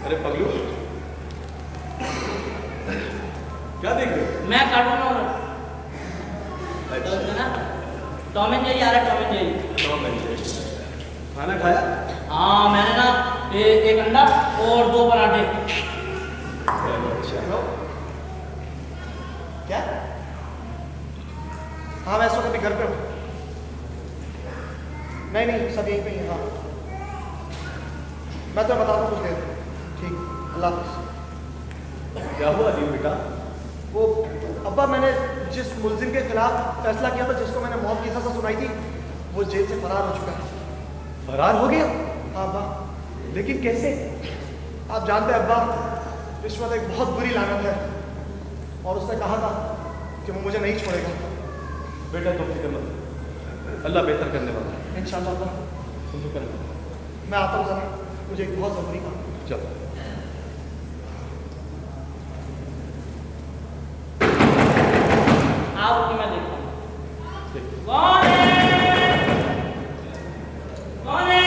A: अरे पगलू, क्या देख रहे हो?
G: मैं कार्टून और ना टॉम एंड जेरी आ रहा है, टॉम एंड जेरी।
A: खाना खाया?
G: हाँ मैंने ना एक अंडा और 2 पराठे।
A: अच्छा।
B: क्या? हाँ मैं इस वक्त अभी घर पे हूँ। नहीं सब यहीं पे ही हैं। हाँ मैं तो बताता हूँ कुछ देर में। ठीक, अल्लाह हाफ़िज़।
A: क्या हुआ अली बेटा?
B: वो अब्बा, मैंने जिस मुलजिम के खिलाफ फैसला किया था, जिसको मैंने मौत की सज़ा सुनाई थी, वो जेल से फरार हो चुका है।
A: फरार हो गया?
B: हाँ अब्बा।
A: लेकिन कैसे?
B: आप जानते हैं अब्बा, रिश्वत एक बहुत बुरी लानत है और उसने कहा था कि वो मुझे नहीं छोड़ेगा।
A: बेटा तुम फिक्र मत, अल्लाह बेहतर करने वाला है।
B: इंशाअल्लाह अब्बा।
A: तुम फिक्र मत।
B: मैं आता हूँ ज़रा, मुझे एक बहुत ज़रूरी काम है।
A: चलो।
G: आओ कि मैं देखता हूँ। कौन है? कौन है?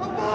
B: अब्बा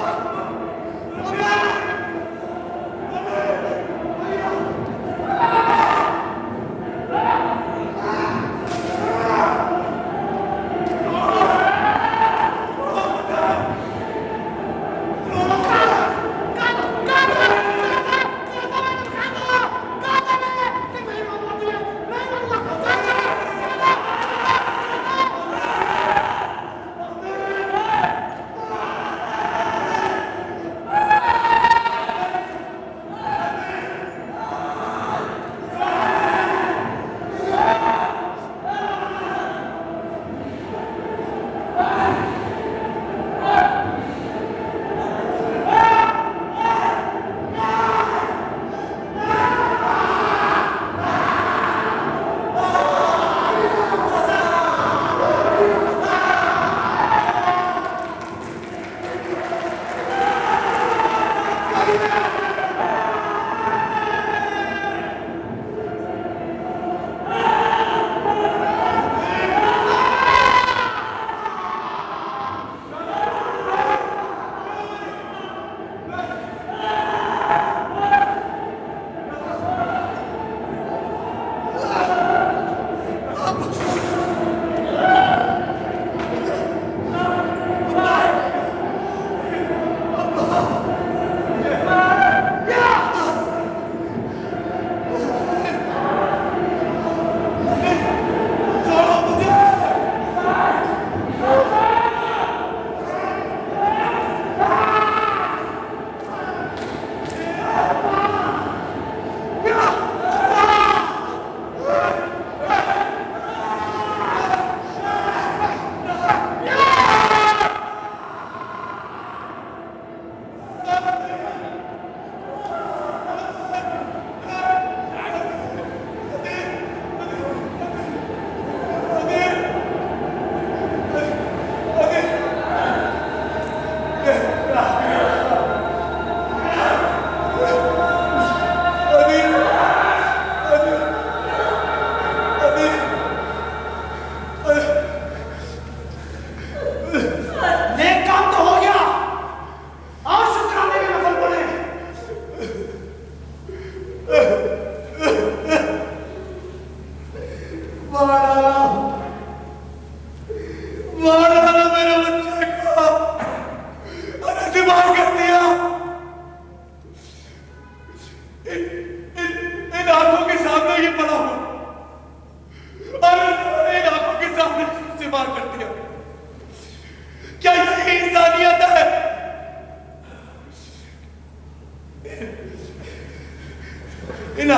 A: इन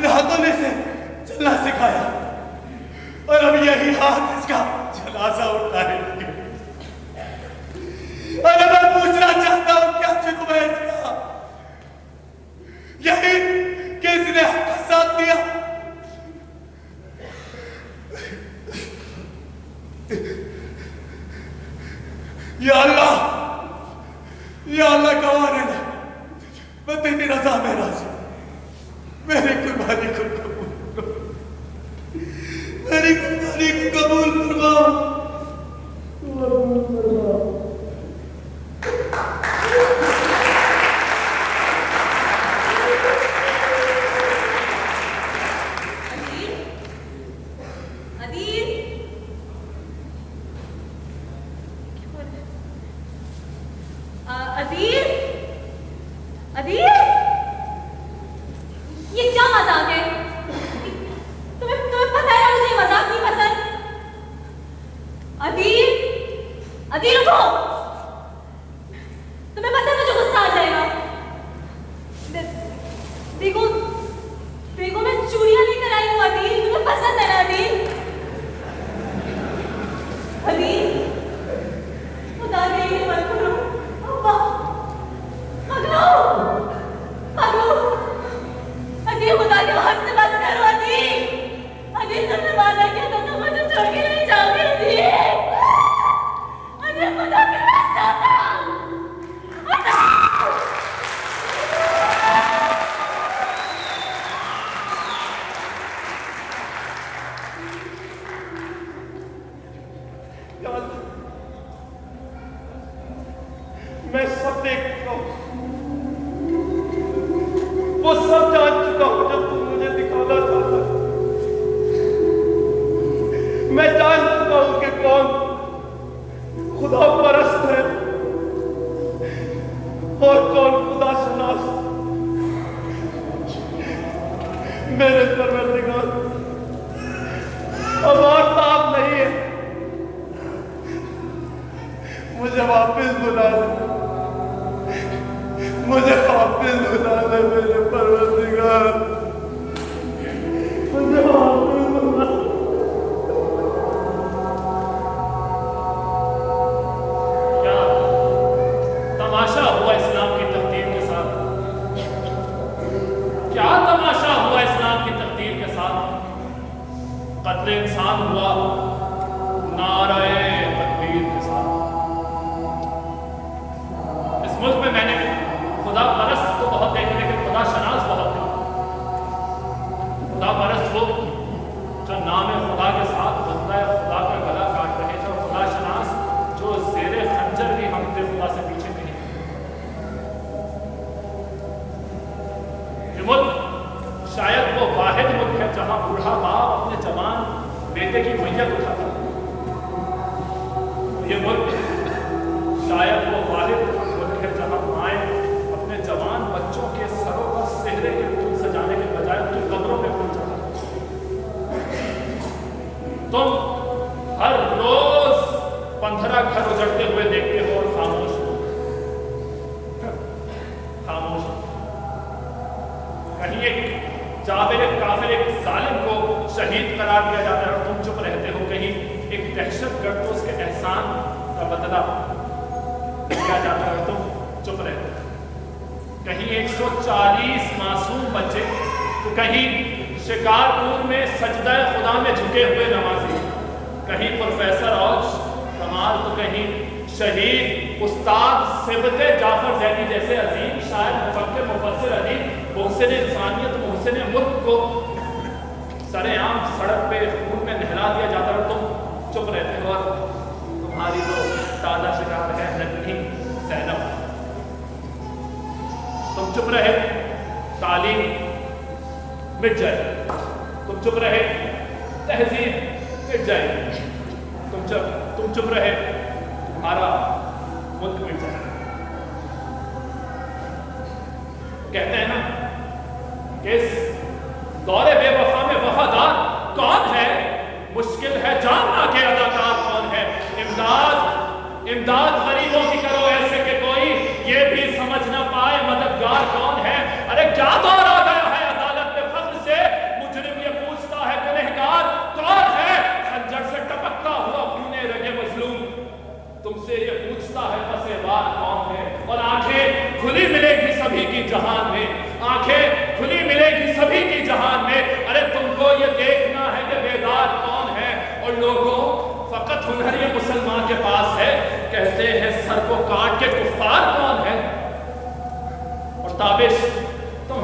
A: हाथों ने इसे चलना सिखाया और अब यही हाथ इसका जनाजा उठाएंगे। अरे मैं पूछना चाहता हूं क्या जुर्म है इसका? यही कि इसने आपका साथ दिया। या अल्लाह गवाह रहना, मैं तेरी रजा में राजी, मेरी कुर्बानी को कबूल करो, मेरी कुर्बानी को कबूल फरमाओ। मैं सब देख चुका हूं, वो सब जान चुका हूं जब तुम मुझे दिखाना चाहता। मैं जान चुका हूं कि कौन खुदा परस्त है और कौन खुदा शनास। मेरे परवरदिगार अब और ताब नहीं है, मुझे वापस बुला दे, मुझे वापस बुला दे मेरे परवरदिगार, मुझे वापस बुला दे।
F: क्या तमाशा हुआ इस्लाम की तकदीर के साथ? क्या तमाशा हुआ इस्लाम की तकदीर के साथ? कत्ल इंसान हुआ नारे तकबीर के साथ। इस मुल्क में मैंने खुदा परस्त तो बहुत देखे, लेकिन खुदा शनास बहुत है। खुदा परस्त लोग जो नाम खुदा के साथ बदला है, खुदा का गला काट रहे थे, और खुदा शनास जो जेरे खंजर भी हम थे खुदा से पीछे नहीं। ये मुल्क शायद वो वाहिद मुल्क है जहां बूढ़ा बाप अपने जवान बेटे की मैयत उठाता। ये मुल्क शायद वो वाहिद मुल्क है जहां माएँ अपने जवान बच्चों के सरों पर सेहरे के फूल सजाने के बजाय उनकी कब्रों में फूल चढ़ाते। तुम हर रोज 15 घर उजड़ते हुए देखते हो और खामोश हो। खामोश हो। कहीं एक जाबिर काफिर एक जालिम को शहीद करार दिया जाता है और तुम चुप रहते हो। कहीं एक दहशतगर्द को उसके एहसान का बदला दिया जाता है और तुम चुप रहते हो। कहीं 140 मासूम बच्चे, तो कहीं शिकारपुर में सजदा खुदा में झुके हुए नमाजी, कहीं प्रोफेसर औज कमाल, तो कहीं शहीद उस्ताद सिबते जाफर जैदी जैसे अजीम शायर, मुफक्किर, मुफस्सिर, अदीब, मोहसिन इंसानियत, मोहसिन मुल्क को सरेआम सड़क पे खून में नहला दिया जाता है और तुम चुप रहते हो। और तुम्हारी जो ताज़ा शिकार है नन्ही ज़ैनब, तुम चुप रहे, तालीम मिट जाए। तुम चुप रहे, तहजीब मिट जाए। तुम चुप रहे, तुम्हारा मुल्क मिट जाए। कहते हैं ना कि इस दौरे बेवफा में वफादार कौन है? मुश्किल है जानना कि अदाकार कौन है। इमदाद गरीबों की करो ऐसे कि कोई ये भी समझ ना पाए मददगार कौन है। अरे क्या दौर आ गया है अदालत में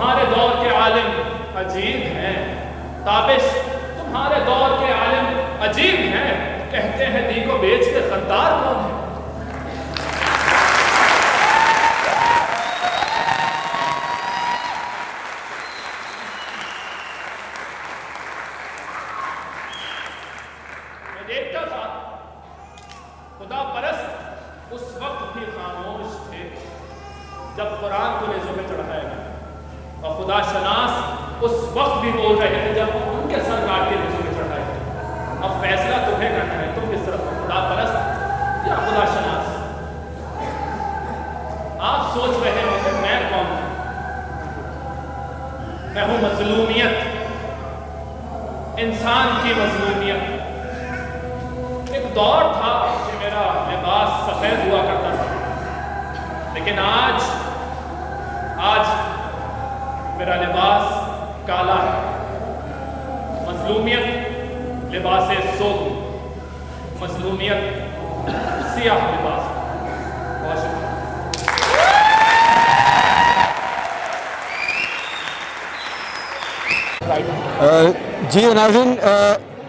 F: तुम्हारे दौर के आलिम अजीब हैं। ताबिश, तुम्हारे दौर के आलिम अजीब हैं। कहते हैं दी को बेच के गद्दार कौन है? मैं देखता था खुदा परस्त उस वक्त भी खामोश थे जब कुरान को नेज़ों पे चढ़ाया गया, और खुदा शनास उस वक्त भी बोल रहे थे जब उनके सर काट के नेज़ों पे चढ़ाया गया। अब फैसला तुम्हें करना है, तुम किस तरफ हो, खुदा परस्त या खुदा शनास? आप सोच रहे हो कि मैं कौन हूं? मैं हूं मजलूमियत, इंसान की मजलूमियत। एक दौर था कि मेरा लिबास सफेद हुआ करता था, लेकिन आज मेरा लिबास काला है। मजलूमियत लिबास सोग, मजलूमियत सियाह लिबास। बहुत शुक्रिया।
H: जी नाज़रीन,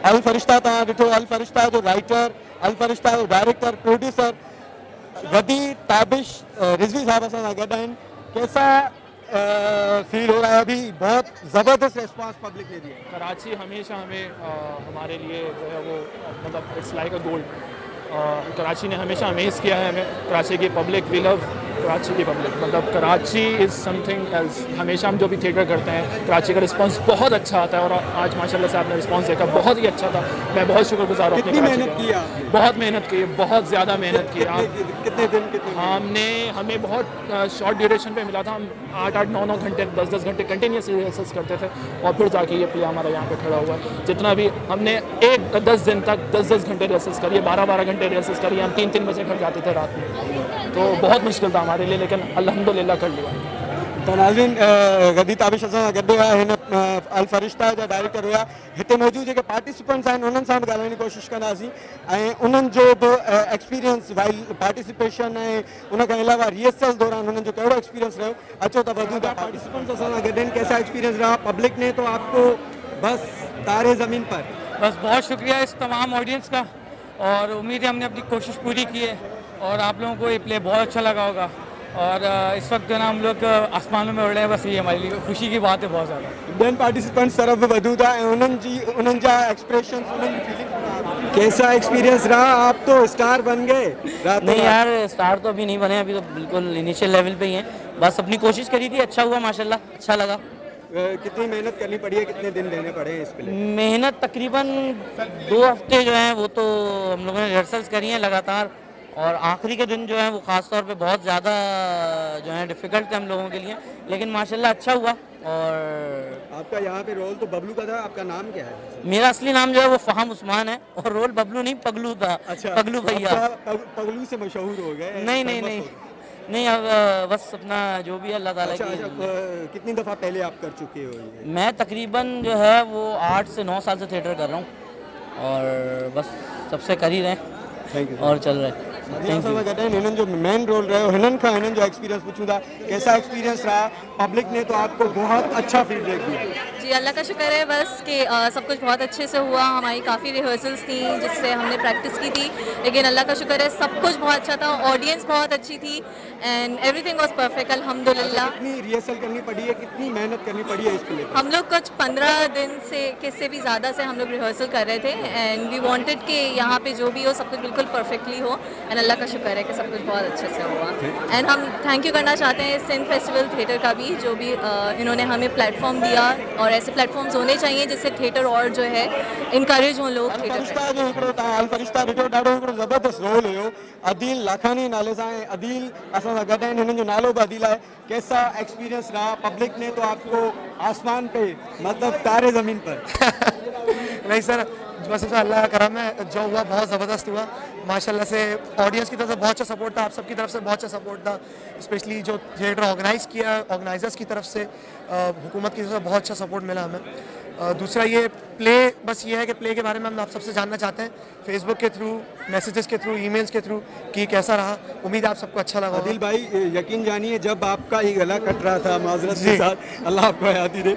H: अल फरिश्ता तव्हां ॾिठो, अल फरिश्ता जो राइटर, अल फरिश्ता जो डायरेक्टर, प्रोड्यूसर गदी ताबिश रिजवी साहब असां सां गॾु आहिनि। कैसा फील हो रहा है? अभी बहुत ज़बरदस्त रिस्पांस पब्लिक ने दिया।
C: कराची हमेशा हमें हमारे लिए जो है वो मतलब it's like a gold. Karachi ने हमेशा अमेज़ किया है हमें। कराची की पब्लिक, वी लव कराची की पब्लिक। मतलब कराची इज़ समथिंग एल्स। हमेशा हम जो भी थिएटर करते हैं, कराची का रिस्पांस बहुत अच्छा आता है, और आज माशाल्लाह से आपने रिस्पांस देखा, बहुत ही अच्छा था। मैं बहुत शुक्रगुजार हूँ अपनी कराची
H: मेहनत की
C: का।
H: आपने?
C: बहुत मेहनत की, बहुत ज़्यादा मेहनत की।
H: कितने दिन?
C: हमें बहुत शॉर्ट ड्यूरेशन पे मिला था। हम 8-8, 9-9 घंटे, 10-10 घंटे कंटिन्यूस रिहर्सल्स करते थे, और फिर जाके ये प्ले हमारा यहाँ पे खड़ा हुआ। जितना भी हमने 10 दिन तक 10-10 घंटे रिहर्सल्स करी, 12-12 घंटे रिहर्सल्स करी। हम 3-3 बजे घर जाते थे रात में, तो बहुत मुश्किल था हमारे लिए, लेकिन अल्हम्दुलिल्लाह कर लिया।
H: तो नाज़रीन, गदी ताबिश असां सां गॾु हुआ, हिन अल फरिश्ता जा डायरेक्टर हुआ। हिते मौजूदु जेके पार्टिसिपेंट्स आहिनि उन्हनि सां बि ॻाल्हाइण जी कोशिशि कंदासीं, ऐं उन्हनि जो बि एक्सपीरियंस वाइल पार्टिसिपेशन ऐं उनखां अलावा रिहर्सल दौरान उन्हनि जो कहिड़ो एक्सपीरियंस रहियो। अचो त वधू था। पार्टिसिपेंट्स असां सां गॾु आहिनि। कैसा एक्सपीरियंस रहा? पब्लिक ने तो आपको बस तारे ज़मीन पर।
G: बस बहुत शुक्रिया इस तमाम ऑडियंस का, और उम्मीद है हमने अपनी कोशिश पूरी की है, और आप लोगों को ये प्ले बहुत अच्छा लगा होगा। और इस वक्त जो ना हम लोग आसमानों में उड़ रहे हैं, बस ये हमारे लिए खुशी की बात है बहुत ज़्यादा।
H: ॿियनि पार्टिसिपेंट्स तरफ़ बि वधूं था ऐं उन्हनि जा एक्सप्रेशंस, उन्हनि जी फीलिंग्स। कैसा एक्सपीरियंस रहा? आप तो स्टार बन गए रात
G: नहीं यार, स्टार तो अभी नहीं बने, अभी तो बिल्कुल इनिशियल लेवल पे ही हैं। बस अपनी कोशिश करी थी, अच्छा हुआ माशाल्लाह, अच्छा लगा।
H: कितनी मेहनत करनी पड़ी है? कितने दिन देने पड़े हैं इस पे?
G: मेहनत तकरीबन 2 हफ्ते जो हैं वो तो हम लोगों ने रिहर्सल्स करी हैं लगातार, और आखिरी के दिन जो है वो ख़ास तौर पे बहुत ज़्यादा जो है डिफ़िकल्ट थे हम लोगों के लिए, लेकिन माशाल्लाह अच्छा हुआ। और
H: आपका यहाँ पे रोल तो बबलू का था, आपका नाम क्या है?
G: मेरा असली नाम जो है वो फ़हम उस्मान है, और रोल बबलू नहीं पगलू था।
H: अच्छा,
G: पगलू भैया।
H: पगलू से मशहूर हो गए?
G: नहीं, अब बस अपना जो भी अल्लाह ताला की।
H: कितनी दफ़ा पहले आप कर चुके हो ये?
G: मैं तकरीबन जो है वो 8 से 9 साल से थिएटर कर रहा हूँ, और बस सबसे कर ही रहे हैं।
H: Thank you.
G: और चल रहे हैं। Thank you.
H: हिननि जो मेन रोल रहियो, हिननि खां हिननि जो एक्सपीरियंस पूछूं था, कैसा एक्सपीरियंस रहा? पब्लिक ने तो आपको बहुत अच्छा फीडबैक दिया।
I: जी अल्लाह का शुक्र है बस कि सब कुछ बहुत अच्छे से हुआ। हमारी काफ़ी रिहर्सल्स थी जिससे हमने प्रैक्टिस की थी, लेकिन अल्लाह का शुक्र है सब कुछ बहुत अच्छा था। ऑडियंस बहुत अच्छी थी एंड एवरीथिंग वाज परफेक्ट अल्हम्दुलिल्लाह।
H: कितनी रिहर्सल करनी पड़ी है, कितनी मेहनत करनी पड़ी है इसके लिए?
I: हम लोग कुछ 15 दिन से भी ज़्यादा से हम लोग रिहर्सल कर रहे थे, एंड वी वांटेड कि यहाँ पे जो भी हो सब कुछ बिल्कुल परफेक्टली हो, एंड अल्लाह का शुक्र है कि सब कुछ बहुत अच्छे से हुआ। एंड हम थैंक यू करना चाहते हैं सिंध फेस्टिवल थिएटर का भी, जो भी इन्होंने हमें प्लेटफॉर्म दिया, और ऐसे प्लेटफॉर्म्स होने चाहिए जिससे थिएटर और जो है इनकरेज हो लोग थिएटर
H: में। ॾाढो ज़बरदस्त रोल हुयो। अदील लाखानी नाले सां, अदील असां सां गॾु आहिनि, हिननि जो नालो बि अदील आहे। कैसा एक्सपीरियंस रहा? पब्लिक ने तो आपको आसमान पे, मतलब तारे ज़मीन पर।
J: नहीं सर, बस अल्लाह का करम है, जो हुआ बहुत ज़बरदस्त हुआ माशाल्लाह से। ऑडियंस की तरफ से बहुत अच्छा सपोर्ट था, आप सबकी तरफ से बहुत अच्छा सपोर्ट था, स्पेशली जो थिएटर ऑर्गेनाइज़ किया ऑर्गेनाइजर्स की तरफ से, हुकूमत की तरफ से बहुत अच्छा सपोर्ट मिला हमें। दूसरा ये प्ले, बस ये है कि प्ले के बारे में हम आप सबसे जानना चाहते हैं फेसबुक के थ्रू, मैसेजेस के थ्रू, ईमेल्स के थ्रू कि कैसा रहा। उम्मीद है आप सबको अच्छा लगा होगा।
H: आदिल भाई यकीन जानिए जब आपका ही गला कट रहा था माजरत के साथ, अल्लाह आपको हयाती दे,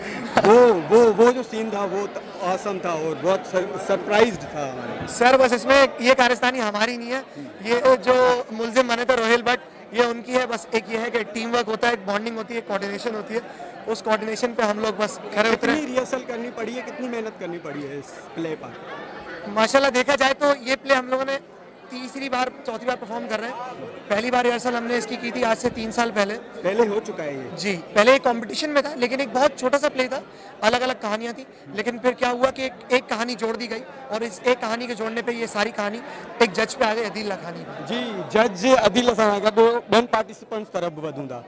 H: वो जो सीन था वो ऑसम था और बहुत सरप्राइज्ड था हमारे।
J: सर बस इसमें ये कारस्तानी हमारी नहीं है, ये जो मुलजिम बने थे रोहिल भट्ट, ये उनकी है। बस एक ये है कि टीम वर्क होता है, एक बॉन्डिंग होती है, कोऑर्डिनेशन होती है, उस कोऑर्डिनेशन पे हम लोग बस खरे उतरे।
H: कितनी रिहर्सल करनी पड़ी है, कितनी मेहनत करनी पड़ी है इस प्ले पर?
J: माशाल्लाह देखा जाए तो ये प्ले हम लोगों ने तीसरी बार चौथी बार परफॉर्म कर रहे हैं। पहली बार रिहर्सल हमने इसकी की थी आज से 3 साल पहले
H: हो चुका है ये।
J: जी, पहले एक कंपटीशन में था, लेकिन एक बहुत छोटा सा प्ले था, अलग अलग कहानियां थी, लेकिन फिर क्या हुआ कि एक कहानी जोड़ दी गई और इस एक कहानी के जोड़ने पे ये सारी कहानी एक जज पे आ गई, अदील लखानी।
H: जी, जज अदील लखानी का 2 पार्टिसिपेंट्स तरफ वधूंदा।